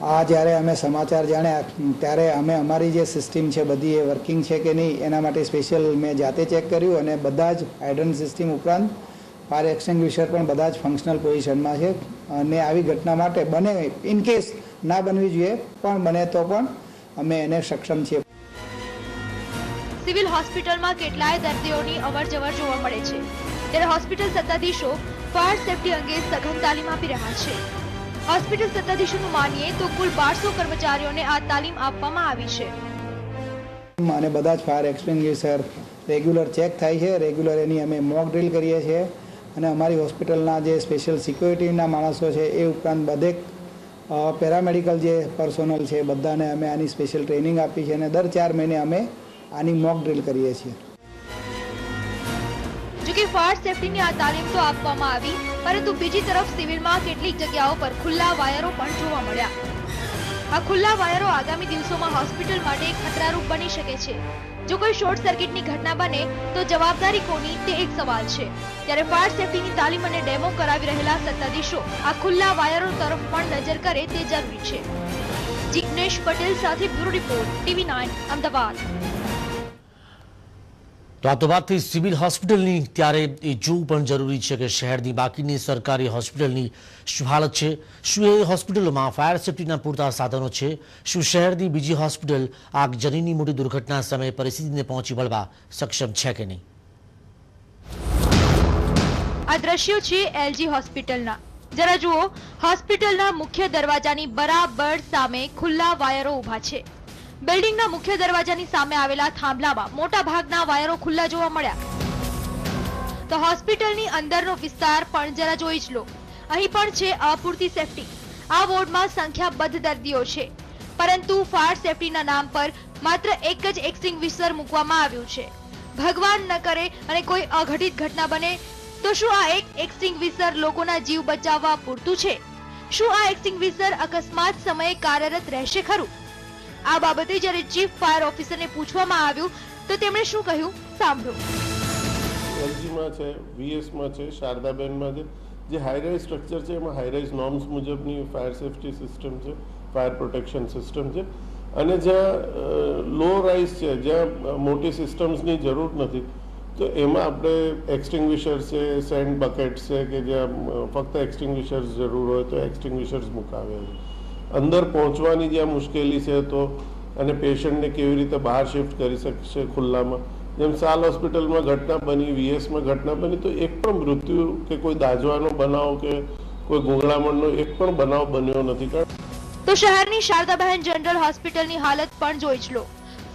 આ જ્યારે અમે સમાચાર જાણ્યા ત્યારે અમે અમારી જે સિસ્ટમ છે બધી એ વર્કિંગ છે કે નહીં એના માટે સ્પેશિયલ મેં જાતે ચેક કર્યું અને બધા જ હાઇડ્રન્ટ સિસ્ટમ ઉપરાંત ફાયર એક્સટિંગ્વિશર પણ બધા જ ફંક્શનલ પોઝિશનમાં છે અને આવી ઘટના માટે બને ઇનકેસ ના બનવી જોઈએ પણ બને તો પણ અમે એને સક્ષમ છીએ। સિવિલ હોસ્પિટલમાં કેટલાય દર્દીઓની અવરજવર જોવા મળે છે ત્યારે હોસ્પિટલ સત્તાધીશો ફાયર સેફટી અંગે સઘન તાલીમ આપી રહ્યા છે। હોસ્પિટલ સત્તાધીશોનું માનીએ તો કુલ 1200 કર્મચારીઓને આ તાલીમ આપવામાં આવી છે અને બધા જ ફાયર એક્સટિંગ્વિશર રેગ્યુલર ચેક થાય છે, રેગ્યુલર એની અમે મોક ડ્રીલ કરીએ છીએ અને અમારી હોસ્પિટલના જે સ્પેશિયલ સિક્યોરિટીના માણસો છે એ ઉપરાંત બધે પેરામેડિકલ જે પર્સોનલ છે બધાને અમે આની સ્પેશિયલ ટ્રેનિંગ આપી છે અને દર 4 મહિને અમે આની મોક ડ્રીલ કરીએ છીએ। જોકે ફાયર સેફટીની આ તાલીમ તો આપવામાં આવી પરંતુ બીજી તરફ સિવિલમાં કેટલીક જગ્યાઓ પર ખુલ્લા વાયરો પણ જોવા મળ્યા। આ ખુલ્લા વાયરો આગામી દિવસોમાં હોસ્પિટલ માટે ખતરારૂપ બની શકે છે। જો કોઈ શોર્ટ સર્કિટની ઘટના બને તો જવાબદારી કોની તે એક સવાલ છે। ત્યારે ફાયર સેફટીની તાલીમ અને ડેમો કરાવી રહેલા સત્તાધીશો આ ખુલ્લા વાયરો તરફ પણ નજર કરે તે જરૂરી છે। જિગ્નેશ પટેલ સાથે બ્યુરો રિપોર્ટ TV9 અમદાવાદ। તો આ તો વાત થઈ સિવિલ હોસ્પિટલની, ત્યારે એ જોવું પણ જરૂરી છે કે શહેરની બાકીની સરકારી હોસ્પિટલની શું હાલત છે। શું એ હોસ્પિટલોમાં ફાયર સેફટીના પૂરતા સાધનો છે? શું શહેરની બીજી હોસ્પિટલ આગજનીની મોટી દુર્ઘટના સમયે પરિસ્થિતિને પહોંચી વળવા સક્ષમ છે કે નહીં? આ દ્રશ્યો છે એલજી હોસ્પિટલના। જરા જુઓ, હોસ્પિટલના મુખ્ય દરવાજાની બરાબર સામે ખુલ્લા વાયરો ઊભા છે। બિલ્ડિંગના મુખ્ય દરવાજાની સામે આવેલા થાંભલામાં મોટા ભાગના વાયરો ખુલ્લા જોવા મળ્યા। તો હોસ્પિટલની અંદરનો વિસ્તાર પણ જરા જોઈ જ લો। અહીં પણ છે અપૂરતી સેફટી। આ વોર્ડમાં સંખ્યાબંધ દર્દીઓ છે પરંતુ ફાયર સેફટીના નામ પર માત્ર એક જ એક્સટિંગ્વિશર મૂકવામાં આવ્યું છે। ભગવાન ન કરે અને કોઈ અઘટિત ઘટના બને તો શું આ એક એક્સટિંગ્વિશર લોકોના જીવ બચાવવા પૂરતું છે? શું આ એક્સટિંગ્વિશર અકસ્માત સમયે કાર્યરત રહેશે ખરું? આ બાબતે જ્યારે ચીફ ફાયર ઓફિસરને પૂછવામાં આવ્યું તો તેમણે શું કહ્યું સાંભળો। એલજીમાં છે, વીએસમાં છે, શારદાબેનમાં છે, જે હાઈરાઇઝ સ્ટ્રક્ચર છે એમાં હાઈરાઇઝ નોર્મ્સ મુજબની ફાયર સેફટી સિસ્ટમ છે, ફાયર પ્રોટેક્શન સિસ્ટમ છે અને જ્યાં લો રાઇઝ છે, જ્યાં મોટી સિસ્ટમ્સની જરૂર નથી તો એમાં આપણે એક્સટિંગ્વિશર્સ છે, સેન્ડ બકેટ્સ છે કે જ્યાં ફક્ત એક્સટિંગ્વિશર્સ જરૂર હોય તો એક્સટિંગ્વિશર્સ મુકાવ્યા છે। અંદર પહોંચવાની જ્યાં મુશ્કેલી છે તો અને પેશન્ટને કેવી રીતે બહાર શિફ્ટ કરી શકશે ખુલ્લામાં, જેમ સાલ હોસ્પિટલમાં ઘટના બની, વીએસમાં ઘટના બની તો એક પણ મૃત્યુ કે કોઈ દાઝવાનો બનાવ કે કોઈ ગૂંગળામણનો એક પણ બનાવ બન્યો નથી। તો શહેરની શારદાબહેન જનરલ હોસ્પિટલની હાલત પણ જોઈ જ લો।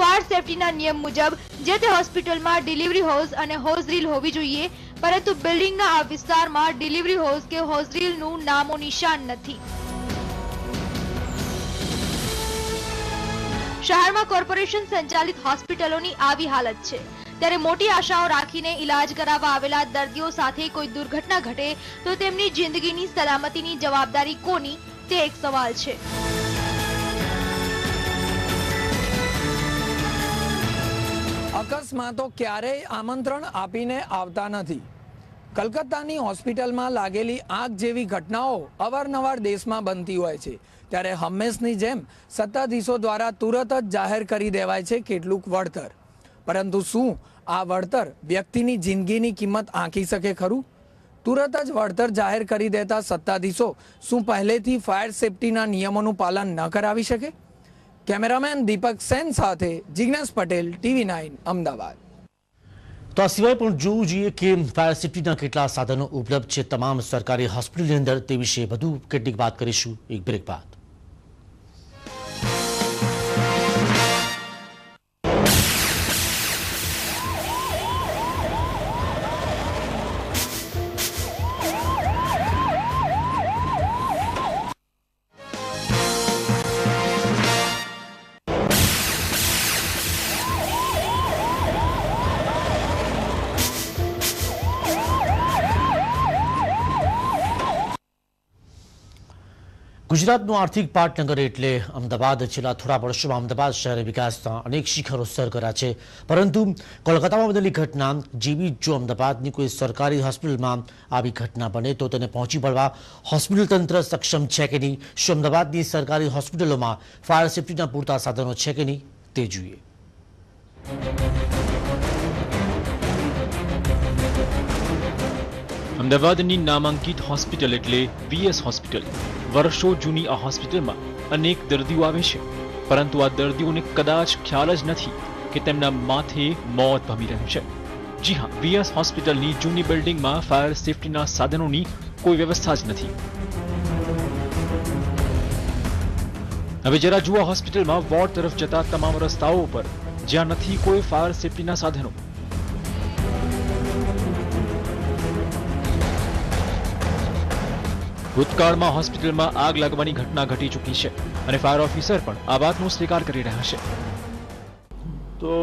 ફાયર સેફટીના નિયમ મુજબ જે તે હોસ્પિટલમાં ડિલિવરી હોઝ અને હોઝ રીલ હોવી જોઈએ પરંતુ બિલ્ડિંગના આ વિસ્તારમાં ડિલિવરી હોઝ કે હોઝ રીલનું નામો નિશાન નથી। શહેરમાં કોર્પોરેશન સંચાલિત હોસ્પિટલોની આવી હાલત છે ત્યારે મોટી આશાઓ રાખીને ઇલાજ કરાવવા આવેલા દર્દીઓ સાથે કોઈ દુર્ઘટના ઘટે તો તેમની જિંદગીની સલામતીની જવાબદારી કોની તે એક સવાલ છે। અકસ્માતો ક્યારેય આમંત્રણ આપીને આવતા નથી। કલકત્તાની હોસ્પિટલમાં લાગેલી આગ જેવી ઘટનાઓ અવારનવાર દેશમાં બનતી હોય છે ત્યારે હંમેશની જેમ સત્તાધીશો દ્વારા તુરત જ જાહેર કરી દેવાય છે કેટલુંક વળતર, પરંતુ શું આ વળતર વ્યક્તિની જિંદગીની કિંમત આંકી શકે ખરું? તુરત જ વળતર જાહેર કરી દેતા સત્તાધીશો શું પહેલેથી ફાયર સેફટીના નિયમોનું પાલન ન કરાવી શકે? કેમેરામેન દીપક સેન સાથે જિગ્નેશ પટેલ, TV9 અમદાવાદ। તો આ સિવાય પણ જોવું જોઈએ કે ફાયર સેફટીના કેટલા સાધનો ઉપલબ્ધ છે તમામ સરકારી હોસ્પિટલની અંદર, તે વિશે વધુ કેટલીક વાત કરીશું એક બ્રેક બાદ। ગુજરાતનું આર્થિક પાટનગર એટલે અમદાવાદ છેલ્લા થોડા વર્ષોમાં અમદાવાદ શહેરે વિકાસના અનેક શિખરો સર કર્યા છે, પરંતુ કોલકાતામાં બનેલી ઘટના જેવી જો અમદાવાદની કોઈ સરકારી હોસ્પિટલમાં આવી ઘટના બને તો તેને પહોંચી વળવા હોસ્પિટલ તંત્ર સક્ષમ છે કે નહીં, શું અમદાવાદની સરકારી હોસ્પિટલોમાં ફાયર સેફ્ટીના પૂરતા સાધનો છે કે નહીં તે જોઈએ. અમદાવાદની નામાંકિત હોસ્પિટલ એટલે વીએસ હોસ્પિટલ. વર્ષો જૂની આ હોસ્પિટલમાં અનેક દર્દીઓ આવે છે, પરંતુ આ દર્દીઓને કદાચ ખ્યાલ જ નથી કે તેમના માથે મોત ભમી રહ્યું છે. જી હા, વીએસ હોસ્પિટલની જૂની બિલ્ડિંગમાં ફાયર સેફ્ટીના સાધનોની કોઈ વ્યવસ્થા જ નથી. હવે જરા જુઓ હોસ્પિટલમાં વોર્ડ તરફ જતા તમામ રસ્તાઓ પર જ્યાં નથી કોઈ ફાયર સેફ્ટીના સાધનો. ભૂતકાળમાં હોસ્પિટલમાં આગ લાગવાની ઘટના ઘટી ચૂકી છે અને ફાયર ઓફિસર પણ આ વાતનો સ્વીકાર કરી રહ્યા છે. તો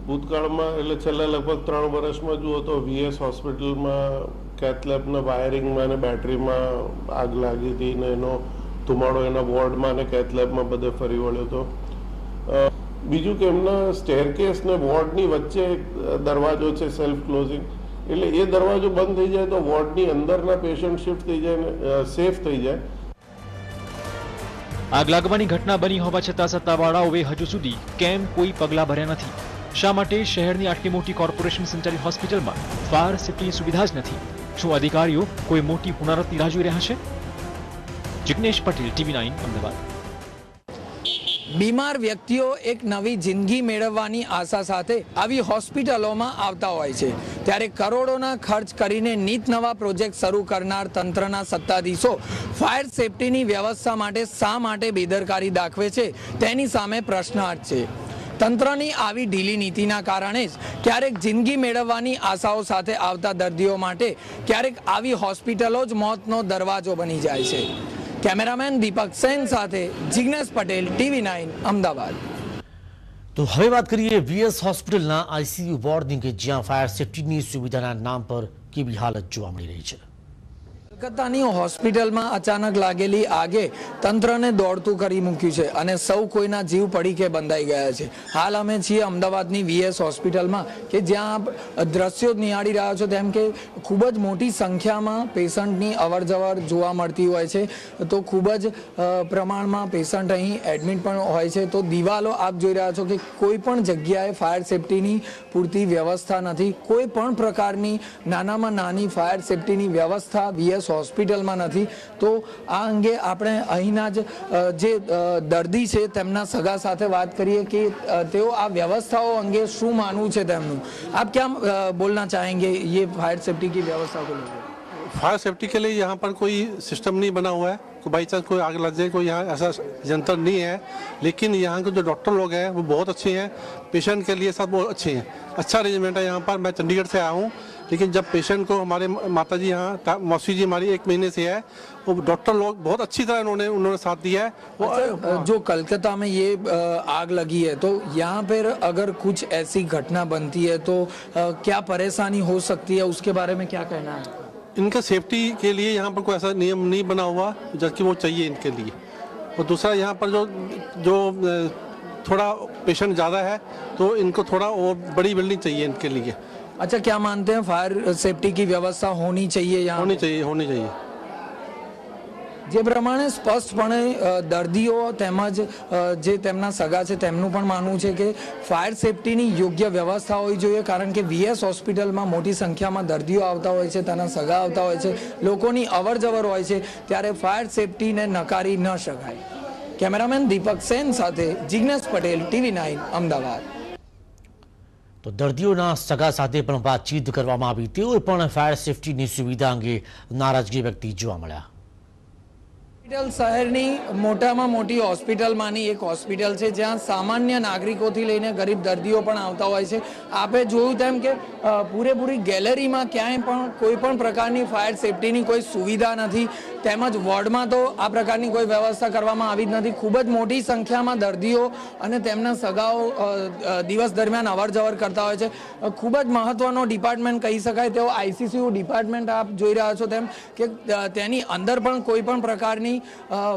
ભૂતકાળમાં એટલે છેલ્લા લગભગ 3 વર્ષમાં જુઓ તો વીએસ હોસ્પિટલમાં કેથ લેબના વાયરિંગમાં અને બેટરીમાં આગ લાગી હતી ને એનો ધુમાડો એના વોર્ડમાં અને કેથ લેબમાં બધે ફરી વળ્યો હતો. બીજું કે એમના સ્ટેરકેસ ને વોર્ડની વચ્ચે દરવાજો છે સેલ્ફ ક્લોઝિંગ, એટલે એ દરવાજો બંધ થઈ જાય તો વોર્ડની અંદરના પેશન્ટ શિફ્ટ થઈ જાય ને સેફ થઈ જાય. આગ લાગવાની ઘટના બની હોવા છતાં સત્તાવાળાઓએ હજુ સુધી કેમ કોઈ પગલાં ભર્યા નથી? શા માટે શહેરની આટલી મોટી કોર્પોરેશન સંચાલિત હોસ્પિટલમાં ફાયર સેફ્ટીની સુવિધા જ નથી? શું અધિકારીઓ કોઈ મોટી હોનારતની રાહ જોઈ રહ્યા છે? જિગ્નેશ પટેલ, TV9 અમદાવાદ. બીમાર વ્યક્તિઓ એક નવી જિંદગી મેળવવાની આશા સાથે આવી હોસ્પિટલોમાં આવતા હોય છે, ત્યારે કરોડોના ખર્ચ કરીને નીત નવા પ્રોજેક્ટ શરૂ કરનાર તંત્રના સત્તાધીશો ફાયર સેફ્ટીની વ્યવસ્થા માટે શા માટે બેદરકારી દાખવે છે તેની સામે પ્રશ્નાર્થ છે. તંત્રની આવી ઢીલી નીતિના કારણે જ ક્યારેક જિંદગી મેળવવાની આશાઓ સાથે આવતા દર્દીઓ માટે ક્યારેક આવી હોસ્પિટલો જ મોતનો દરવાજો બની જાય છે. કેમેરામેન દીપક સેન સાથે જિગ્નેશ પટેલ, TV9 અમદાવાદ. તો હવે વાત કરીએ વીએસ હોસ્પિટલના આઈસીયુ વોર્ડની કે જ્યાં ફાયર સેફ્ટીની સુવિધાના નામ પર કેવી હાલત જોવા મળી રહી છે. કલકત્તાની હોસ્પિટલમાં અચાનક લાગેલી આગે તંત્રને દોડતું કરી મૂક્યું છે અને સૌ કોઈના જીવ પડીકે બંધાઈ ગયા છે. હાલ અમે છીએ અમદાવાદની વીએસ હોસ્પિટલમાં કે જ્યાં દ્રશ્યો નિહાળી રહ્યા છો તેમ કે ખૂબ જ મોટી સંખ્યામાં પેશન્ટની અવરજવર જોવા મળતી હોય છે. તો ખૂબ જ પ્રમાણમાં પેશન્ટ અહીં એડમિટ પણ હોય છે. તો દિવાલો આપ જોઈ રહ્યા છો કે કોઈ પણ જગ્યાએ ફાયર સેફ્ટીની પૂરતી વ્યવસ્થા નથી. કોઈ પણ પ્રકારની નાનામાં નાની ફાયર સેફ્ટીની વ્યવસ્થા વીએસ હોસ્પિટલમાં નથી. તો આ અંગે આપણે અહીંના જ જે દર્દી છે તેમના સગા સાથે વાત કરીએ કે તેઓ આ વ્યવસ્થાઓ અંગે શું માનવું છે તેમનું. આપ क्या बोलना चाहेंगे ये फायर सेफ्टी की व्यवस्था को लेकर? फायर सेफ्टी के लिए यहाँ पर कोई सिस्टम नहीं बना हुआ है. तो बाई चांस कोई आग लग जाए कोई यहाँ ऐसा यंत्र नहीं है, लेकिन यहाँ के जो डॉक्टर लोग हैं वो बहुत अच्छे हैं. पेशेंट के लिए सब बहुत अच्छे हैं. अच्छा अरेंजमेंट है यहाँ पर. मैं चंडीगढ़ से आया हूँ, लेकिन जब पेशेंट को हमारे माता जी यहाँ मौसी जी हमारी 1 महीने से है, वो डॉक्टर लोग बहुत अच्छी तरह उन्होंने साथ दिया है. अच्छा, जो कलकत्ता में ये आग लगी है तो यहाँ पर अगर कुछ ऐसी घटना बनती है तो क्या परेशानी हो सकती है, उसके बारे में क्या कहना है? इनका सेफ्टी के लिए यहाँ पर कोई ऐसा नियम नहीं बना हुआ जबकि वो चाहिए इनके लिए. और दूसरा यहाँ पर जो थोड़ा पेशेंट ज़्यादा है तो इनको थोड़ा और बड़ी बिल्डिंग चाहिए इनके लिए. अच्छा, क्या मानते हैं फायर सेफ्टी की व्यवस्था होनी चाहिए यहाँ? होनी चाहिए. જે પ્રમાણે સ્પષ્ટપણે દર્દીઓ તેમજ જે તેમના સગા છે તેમનું પણ માનવું છે કે ફાયર સેફ્ટીની યોગ્ય વ્યવસ્થા હોવી જોઈએ, કારણ કે વીએસ હોસ્પિટલમાં મોટી સંખ્યામાં દર્દીઓ આવતા હોય છે, તેના સગા આવતા હોય છે, લોકોની અવરજવર હોય છે, ત્યારે ફાયર સેફ્ટીને નકારી ન શકાય. કેમેરામેન દીપક સેન સાથે જિગ્નેશ પટેલ, TV9 અમદાવાદ. તો દર્દીઓના સગા સાથે પણ વાતચીત કરવામાં આવી. તેઓએ પણ ફાયર સેફ્ટીની સુવિધા અંગે નારાજગી વ્યક્તિ જોવા મળ્યા. શહેરની મોટામાં મોટી હોસ્પિટલમાંની એક હોસ્પિટલ છે જ્યાં સામાન્ય નાગરિકોથી લઈને ગરીબ દર્દીઓ પણ આવતા હોય છે. આપે જોયું તેમ કે પૂરેપૂરી ગેલેરીમાં ક્યાંય પણ કોઈ પણ પ્રકારની ફાયર સેફ્ટીની કોઈ સુવિધા નથી, તેમજ વોર્ડમાં તો આ પ્રકારની કોઈ વ્યવસ્થા કરવામાં આવી જ નથી. ખૂબ જ મોટી સંખ્યામાં દર્દીઓ અને તેમના સગાઓ દિવસ દરમિયાન અવરજવર કરતા હોય છે. ખૂબ જ મહત્વનો ડિપાર્ટમેન્ટ કહી શકાય તેવો આઈસીસીયુ ડિપાર્ટમેન્ટ આપ જોઈ રહ્યા છો તેમ કે તેની અંદર પણ કોઈ પણ પ્રકારની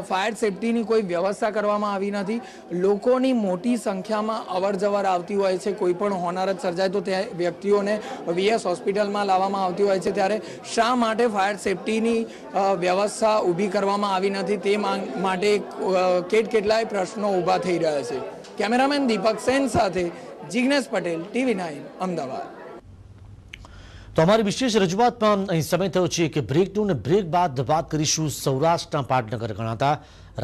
ફાયર સેફટીની કોઈ વ્યવસ્થા કરવામાં આવી નથી. લોકોની મોટી સંખ્યામાં અવર જવર આવતી હોય છે. કોઈ પણ હોનારત સર્જાય તો તે વ્યક્તિઓને વીએસ હોસ્પિટલમાં લાવવામાં આવતી હોય છે. ત્યારે શા માટે ફાયર સેફટીની વ્યવસ્થા ઊભી કરવામાં આવી નથી તે માટે કેટલાય પ્રશ્નો ઊભા થઈ રહ્યા છે. કેમેરામેન દીપક સેન સાથે જિગ્નેશ પટેલ, TV9 અમદાવાદ. તો અમારી વિશેષ રજૂઆતમાં અહીં સમય થયો છે કે બ્રેકનું ને બ્રેક બાદ વાત કરીશું સૌરાષ્ટ્રના પાટનગર ગણાતા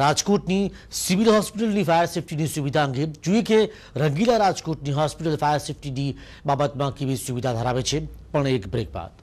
રાજકોટની સિવિલ હોસ્પિટલની ફાયર સેફટીની સુવિધા અંગે. જોઈએ કે રંગીલા રાજકોટની હોસ્પિટલ ફાયર સેફટીની બાબતમાં કેવી સુવિધા ધરાવે છે, પણ એક બ્રેક બાદ.